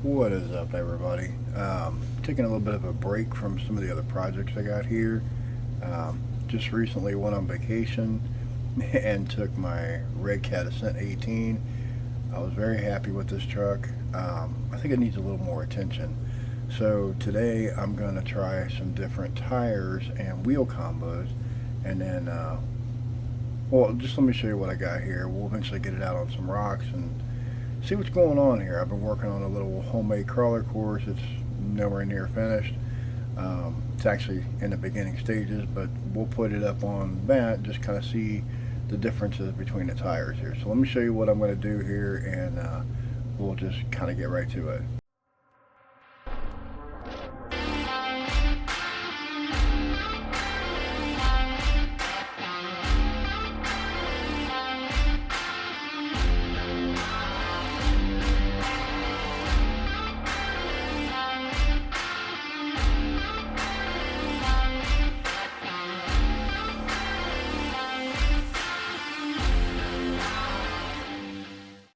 What is up, everybody? Taking a little bit of a break from some of the other projects I got here. Just recently went on vacation and took my Redcat Ascent 18. I was very happy with this truck. I think it needs a little more attention. So today I'm going to try some different tires and wheel combos, and then, well, just let me show you what I got here. We'll eventually get it out on some rocks and see what's going on here. I've been working on a little homemade crawler course. It's nowhere near finished. It's actually in the beginning stages, but we'll put it up on that, just kind of see the differences between the tires here. So let me show you what I'm going to do here, and we'll just kind of get right to it.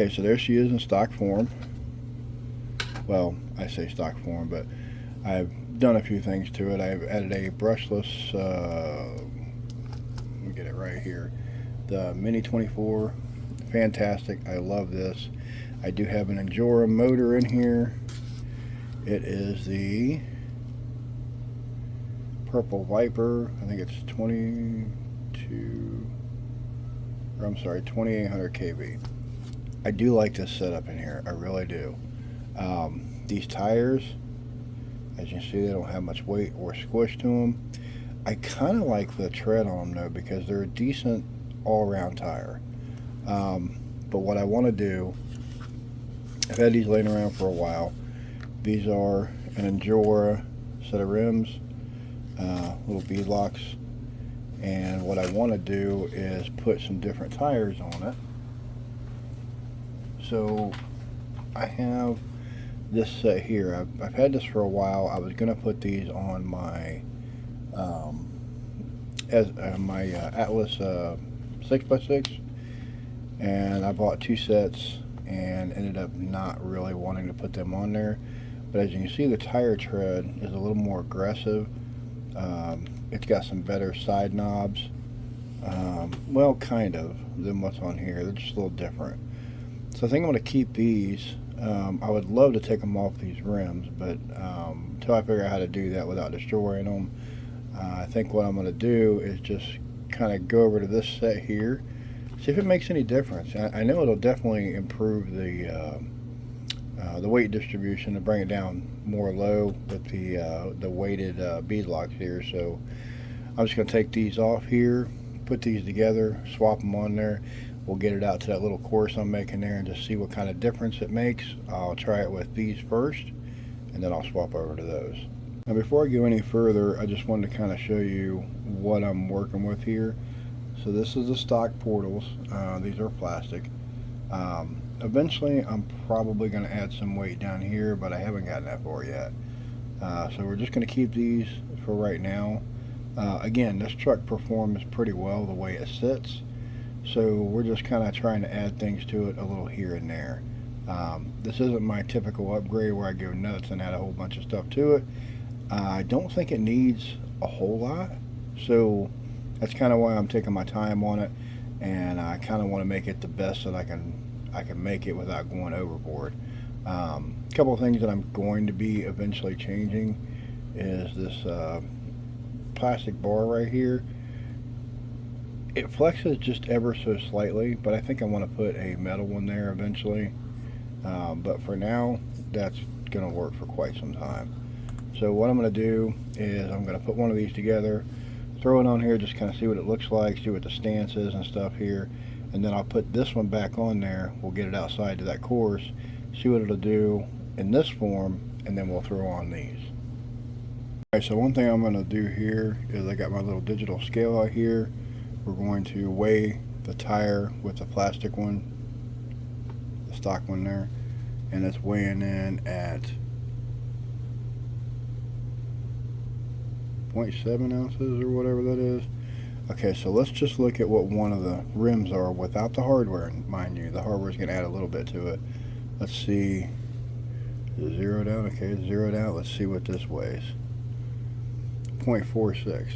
Okay, so there she is in stock form. Well, I say stock form, but I've done a few things to it. I've added a brushless, let me get it right here, the Mini 24. Fantastic. I love this. I do have an Injora motor in here. It is the Purple Viper. I think it's 2800 kV. I do like this setup in here. I really do. These tires, as you can see, they don't have much weight or squish to them. I kind of like the tread on them though, because they're a decent all-around tire. But what I want to do, I've had these laying around for a while. These are an Injora set of rims, little bead locks, and what I want to do is put some different tires on it. So I have this set here. I've had this for a while. I was going to put these on my Atlas 6x6, and I bought two sets and ended up not really wanting to put them on there. But as you can see, the tire tread is a little more aggressive. It's got some better side knobs, well, kind of, than what's on here. They're just a little different. So I think I'm going to keep these. I would love to take them off these rims, but until I figure out how to do that without destroying them, I think what I'm going to do is just kind of go over to this set here, see if it makes any difference. I know it'll definitely improve the weight distribution and bring it down more low with the weighted bead locks here. So I'm just going to take these off here, put these together, swap them on there. We'll get it out to that little course I'm making there and just see what kind of difference it makes. I'll try it with these first, and then I'll swap over to those. Now before I go any further, I just wanted to kind of show you what I'm working with here. So this is the stock portals. These are plastic. Eventually I'm probably going to add some weight down here, but I haven't gotten that far yet. So we're just going to keep these for right now. Again, this truck performs pretty well the way it sits. So we're just kind of trying to add things to it a little here and there. This isn't my typical upgrade where I go nuts and add a whole bunch of stuff to it. I don't think it needs a whole lot, so that's kind of why I'm taking my time on it, and I kind of want to make it the best that I can make it without going overboard. A couple of things that I'm going to be eventually changing is this plastic bar right here. It flexes just ever so slightly, but I think I want to put a metal one there eventually. But for now, that's going to work for quite some time. So what I'm going to do is I'm going to put one of these together, throw it on here, just kind of see what it looks like, see what the stance is and stuff here. And then I'll put this one back on there. We'll get it outside to that course, see what it'll do in this form, and then we'll throw on these. Alright, so one thing I'm going to do here is I got my little digital scale out here. We're going to weigh the tire with the plastic one, the stock one there, and it's weighing in at 0.7 ounces or whatever that is. Okay, so let's just look at what one of the rims are without the hardware, mind you. The hardware is going to add a little bit to it. Let's see. Is it zeroed out? Okay, it's zeroed out. Let's see what this weighs. 0.46.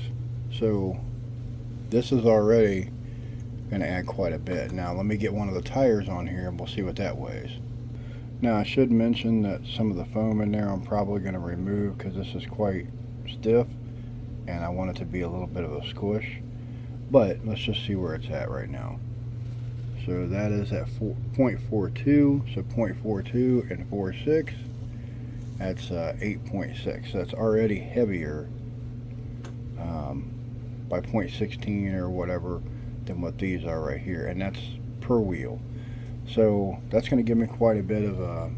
So this is already going to add quite a bit. Now let me get one of the tires on here and we'll see what that weighs. Now I should mention that some of the foam in there I'm probably going to remove because this is quite stiff and I want it to be a little bit of a squish. But let's just see where it's at right now. So that is at 0.42, so 0.42 and 4.6, that's 8.6. That's already heavier by 0.16 or whatever than what these are right here, and that's per wheel. So that's going to give me quite a bit of a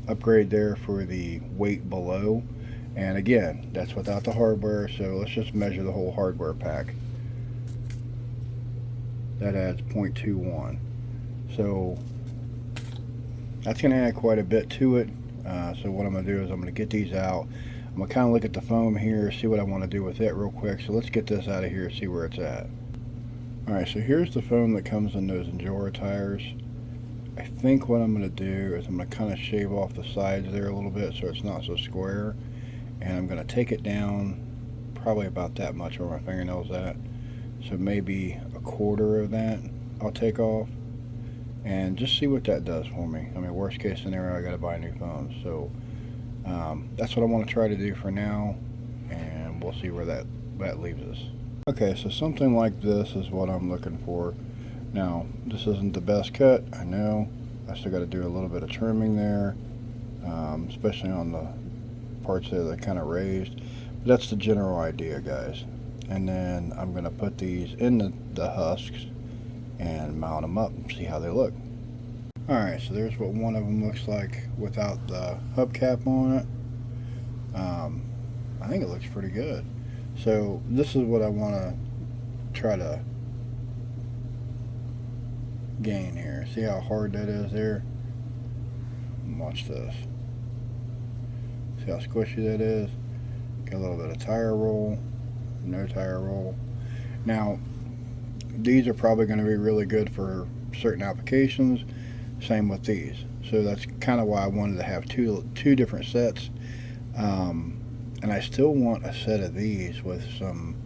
upgrade there for the weight below. And again, that's without the hardware, so let's just measure the whole hardware pack. That adds 0.21. So that's going to add quite a bit to it. So what I'm going to do is I'm going to get these out. I'm going to kind of look at the foam here, see what I want to do with it real quick. So let's get this out of here, see where it's at. Alright, so here's the foam that comes in those Injora tires. I think what I'm going to do is I'm going to kind of shave off the sides there a little bit so it's not so square. And I'm going to take it down probably about that much where my fingernail's at. So maybe a quarter of that I'll take off and just see what that does for me. I mean, worst case scenario, I got to buy a new phone. So that's what I want to try to do for now, and we'll see where that leaves us. Okay, so something like this is what I'm looking for. Now, this isn't the best cut, I know. I still got to do a little bit of trimming there, especially on the parts there that kind of raised. But that's the general idea, guys. And then I'm going to put these in the husks and mount them up and see how they look. Alright, so there's what one of them looks like without the hubcap on it. I think it looks pretty good. So this is what I want to try to gain here. See how hard that is there? Watch this. See how squishy that is? Got a little bit of tire roll. No tire roll. Now these are probably going to be really good for certain applications. Same with these. So that's kind of why I wanted to have two different sets. And I still want a set of these with some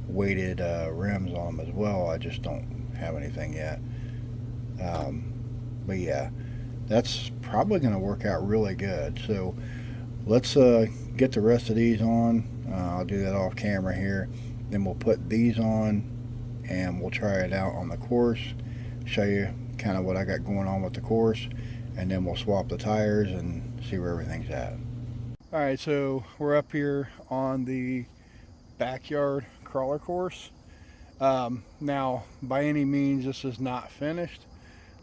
weighted rims on them as well. I just don't have anything yet. But yeah, that's probably going to work out really good. So let's get the rest of these on. I'll do that off camera here. Then we'll put these on and we'll try it out on the course, show you kind of what I got going on with the course, and then we'll swap the tires and see where everything's at. Alright, so we're up here on the backyard crawler course. Now, by any means, this is not finished.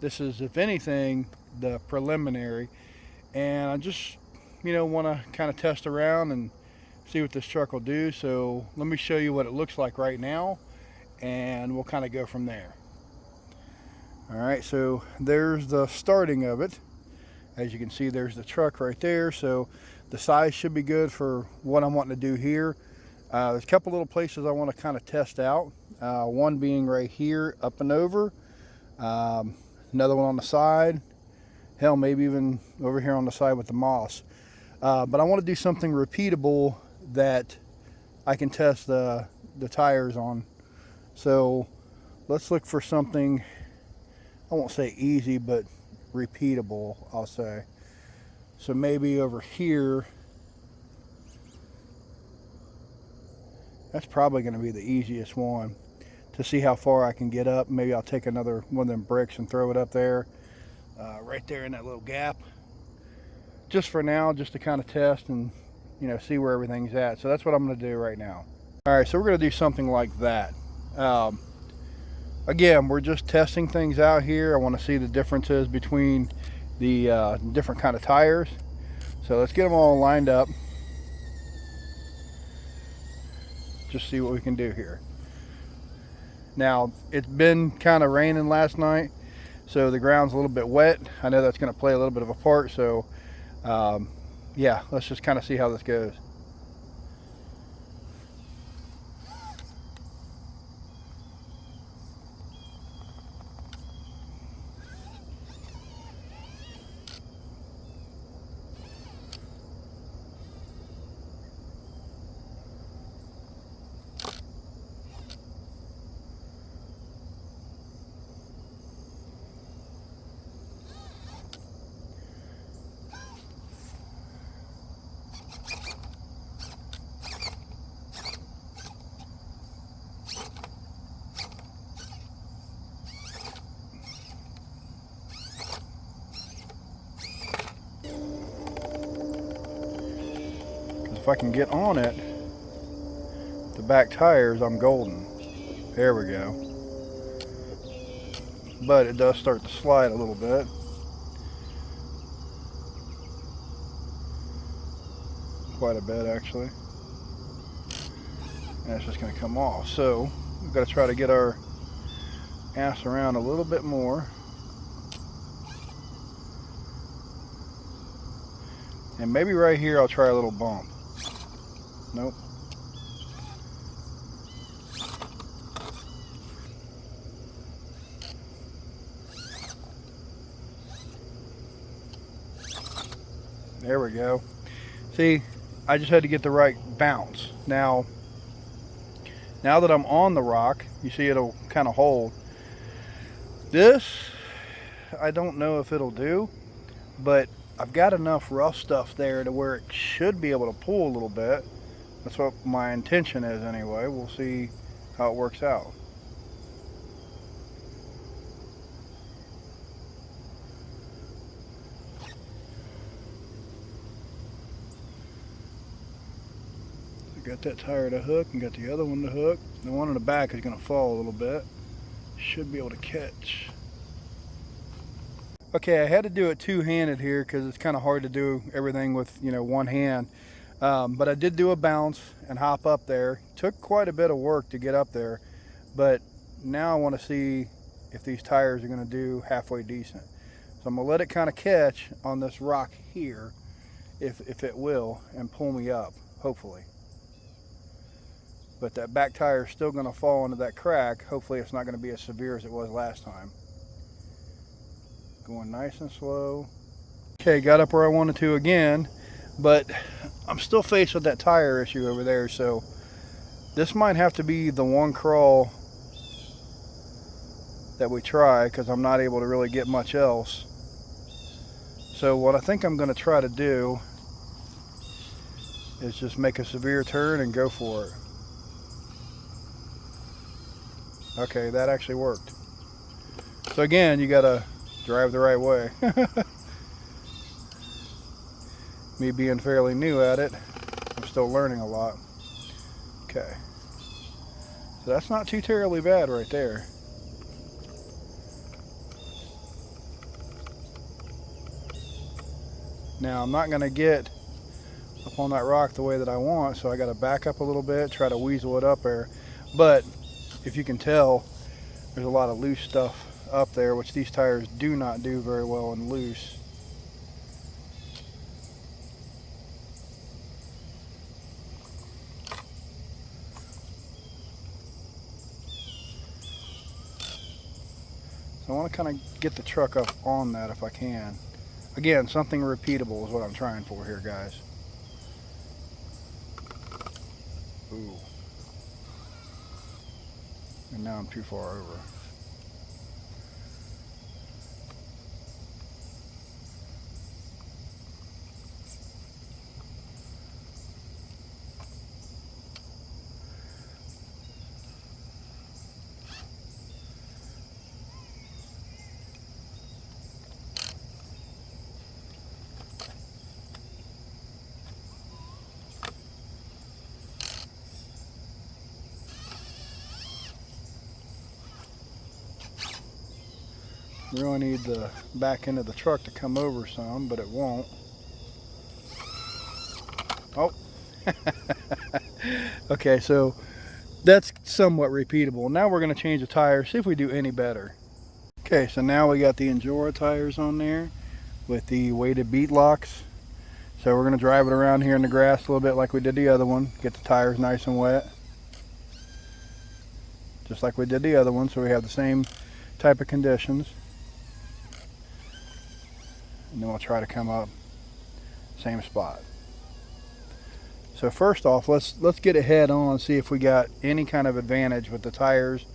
This is, if anything, the preliminary, and I just, want to kind of test around and see what this truck will do. So let me show you what it looks like right now, and we'll kind of go from there. Alright, so there's the starting of it. As you can see, there's the truck right there. So the size should be good for what I'm wanting to do here. There's a couple little places I want to kind of test out. One being right here, up and over. Another one on the side. Hell, maybe even over here on the side with the moss. But I want to do something repeatable that I can test the tires on. So let's look for something, I won't say easy, but repeatable, I'll say. So maybe over here, that's probably going to be the easiest one to see how far I can get up. Maybe I'll take another one of them bricks and throw it up there, right there in that little gap, just for now, just to kind of test and see where everything's at. So that's what I'm going to do right now. All right, so we're going to do something like that. Again, we're just testing things out here. I want to see the differences between the different kind of tires. So let's get them all lined up. Just see what we can do here. Now, it's been kind of raining last night, so the ground's a little bit wet. I know that's going to play a little bit of a part. So yeah, let's just kind of see how this goes. if I can get on it, the back tires, I'm golden. There we go. But it does start to slide a little bit. Quite a bit, actually. And it's just going to come off. So we've got to try to get our ass around a little bit more. And maybe right here I'll try a little bump. Nope. There we go. See, I just had to get the right bounce. Now that I'm on the rock, you see it'll kind of hold. This, I don't know if it'll do, but I've got enough rough stuff there to where it should be able to pull a little bit. That's what my intention is anyway. We'll see how it works out. Got that tire to hook and got the other one to hook. The one in the back is going to fall a little bit. Should be able to catch. Okay, I had to do it two-handed here because it's kind of hard to do everything with, you know, one hand. But I did do a bounce and hop up there. Took quite a bit of work to get up there, but now I want to see if these tires are going to do halfway decent. So I'm going to let it kind of catch on this rock here, if it will, and pull me up, hopefully. But that back tire is still going to fall into that crack. Hopefully it's not going to be as severe as it was last time. Going nice and slow. Okay, got up where I wanted to again, but I'm still faced with that tire issue over there, so this might have to be the one crawl that we try because I'm not able to really get much else. So what I think I'm going to try to do is just make a severe turn and go for it. Okay, that actually worked. So again, you gotta drive the right way. Me being fairly new at it, I'm still learning a lot. Okay. So that's not too terribly bad right there. Now I'm not gonna get up on that rock the way that I want, so I gotta back up a little bit, try to weasel it up there. But if you can tell, there's a lot of loose stuff up there, which these tires do not do very well in loose. So I want to kind of get the truck up on that if I can. Again, something repeatable is what I'm trying for here, guys. Ooh. And now I'm too far over. Really need the back end of the truck to come over some, but it won't. Oh. Okay, so that's somewhat repeatable. Now we're going to change the tire, see if we do any better. Okay, so now we got the Injora tires on there with the weighted bead locks. So we're going to drive it around here in the grass a little bit like we did the other one. Get the tires nice and wet. Just like we did the other one, so we have the same type of conditions. And then we'll try to come up same spot. So first off, let's get it head on and see if we got any kind of advantage with the tires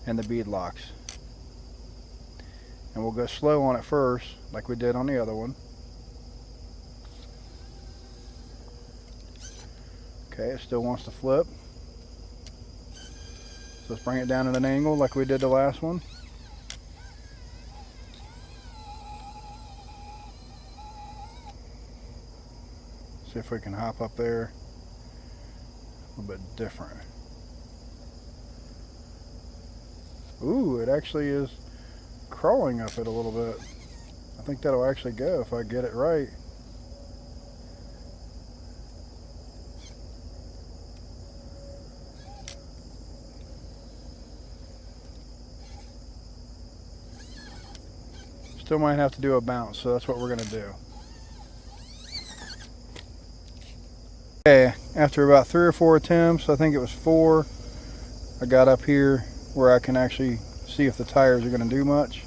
and the bead locks. And we'll go slow on it first, like we did on the other one. Okay, it still wants to flip. So let's bring it down at an angle like we did the last one. See if we can hop up there. A little bit different. Ooh, it actually is crawling up it a little bit. I think that'll actually go if I get it right. Still might have to do a bounce, so that's what we're gonna do. Okay, after about 3 or 4 attempts, I think it was 4, I got up here where I can actually see if the tires are gonna do much.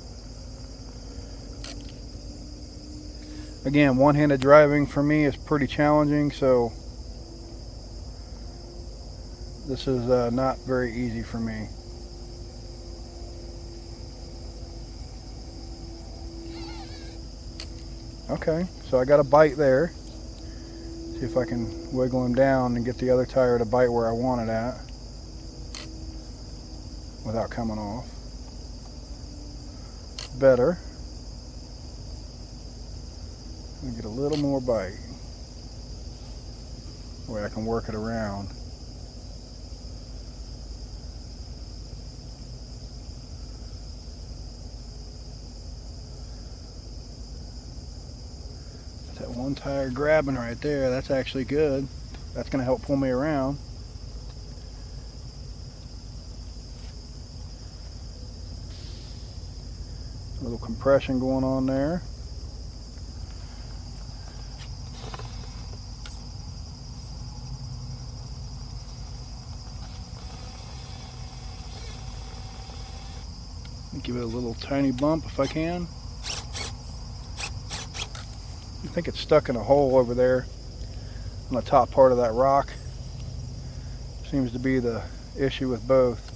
Again, one-handed driving for me is pretty challenging, so this is not very easy for me. Okay, so I got a bite there. See if I can wiggle him down and get the other tire to bite where I want it at without coming off. Better. Get a little more bite. That way I can work it around. That one tire grabbing right there, that's actually good. That's going to help pull me around. A little compression going on there. Give it a little tiny bump if I can. I think it's stuck in a hole over there on the top part of that rock. Seems to be the issue with both.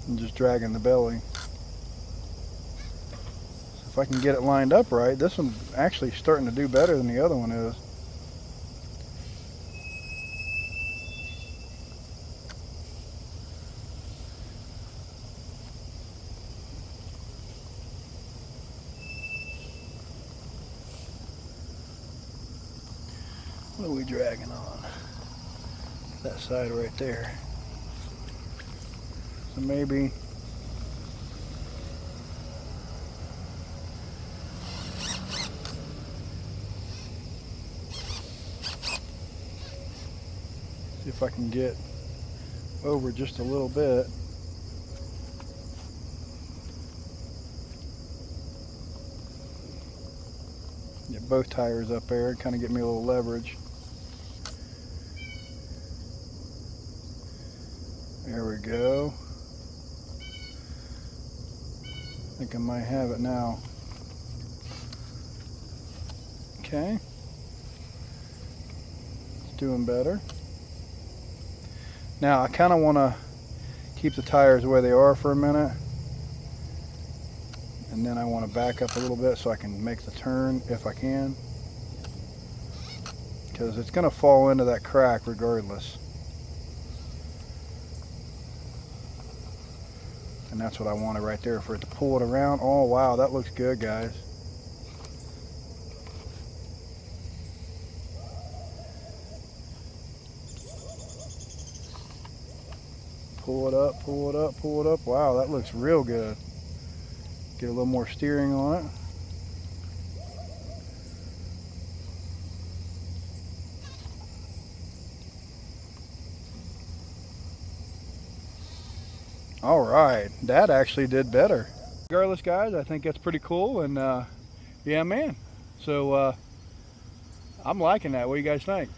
I'm just dragging the belly. So if I can get it lined up right, this one's actually starting to do better than the other one is. What are we dragging on? That side right there. So maybe see if I can get over just a little bit. Get both tires up there and kind of get me a little leverage. There we go. I think I might have it now. Okay. It's doing better. Now I kind of want to keep the tires where they are for a minute. And then I want to back up a little bit so I can make the turn if I can. Because it's going to fall into that crack regardless. And that's what I wanted right there, for it to pull it around. Oh wow, that looks good, guys. Pull it up, pull it up, pull it up. Wow, that looks real good. Get a little more steering on it. All right, that actually did better. Regardless, guys, I think that's pretty cool, and yeah, man. So I'm liking that. What do you guys think?